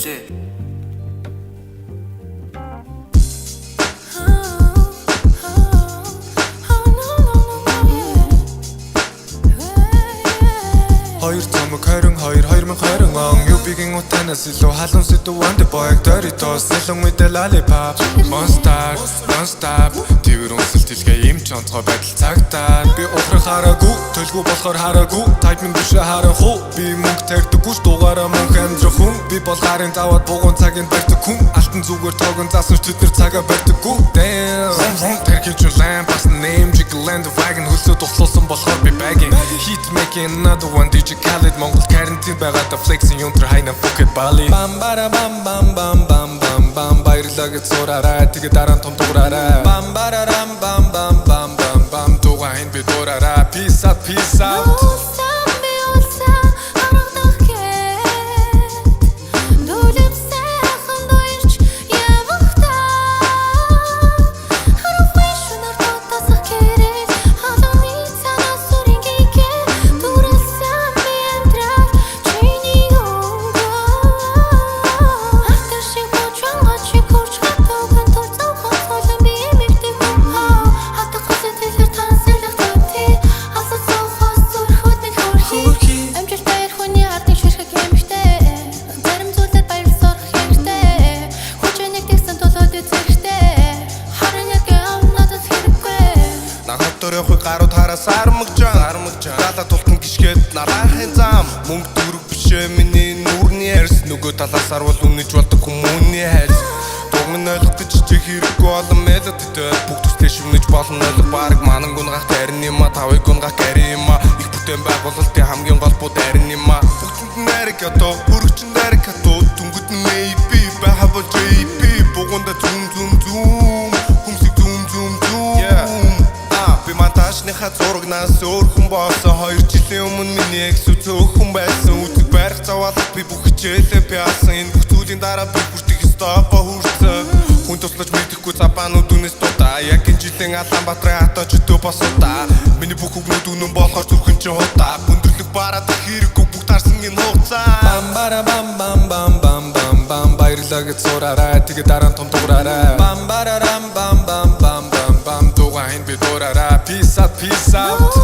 гэлээ. Хоёр цомог 2020 он UB-гийн утанаас илүү халуун сэдв Wonder Boy Doritos Сэлэн үедээ Lollipop Monster Non-stop Твэр үнсэлт хэлгээ юм ч онцгой байдал цагтаа Би ухрах хараагүй, төлгүй болохоор хараагүй Type минь бишээ харах уу Би мөнгө тарьдаггүй ш дугаараа мөнх амьдрах хүн Би бол гарын даваад бугуун цагийн барьдаг хүн Алтан зүгээр тоогон заасан ш тэд нар цагаа барьдаггүй Damn Тэрхий ч лайм бас name Jiggle and wagon хөлсөө тухлуулсан болохоор би bagging Heat making another one DJ Khaled Монгол карантин байгаадаа flexing юнтер хайна Phuket Bali Bam bara bam bam bam bam bam bam баярлаа гэж зураарай тэгээ дараа нь том дуураарай Bam bara bam bam bam bam bam bam тугаан би дуураарай Peace out Хой гарууд хараас армагжaan Дала тултан гიშгээд нарахын зам Мөнгө дөрөв бишээ миний нүрний ярьс Нөгөө талаас арвал үнэж болдог хүмүүний хайс Дугмын ойлгох гэж чиг хэрэггүй олон мелодитэй Бүгд төслээ шивнэж болно ойлго бараг манан гунгах тарин юма Тавыг гунгах гари юма Их бүтээн байгуулалтын хамгийн гол бод арин юма Бүгдэнд нэрэг ятоо, хөрөгчин нэрэг хатуу Дүнгүүд нь maybe, байхабо JP Бугунда зүүм Хүмсийг зүүм Би монтажныхаа зурагнаас өөр хүн болсон 2 жилийн өмнө миний экс цөөхөн байсан Үтэг барих заваалах би бүх хичээлээ пиасан Энэ бүх зүйлийн дараа би хүртэх стопо хүрсэн Хүн туслаж мэдэхгүй цапаанууд үнээс дуудаа Яг энэ жилийн Аланбаатарын хатаа чөтөө босуудаа Миний бүх үгнүүд үнэн болохоор зүрхэн чинь хутаа Хүндрэлэг бараад хэрэггүй бүх тарсан энэ хугацаа Bam bara bam bam bam bam bam bam баярлаа гэж зураарай тэгээ дараа нь том дуураарай Bam bara bam bam bam bam bam bam тугаан би дуураарай Peace out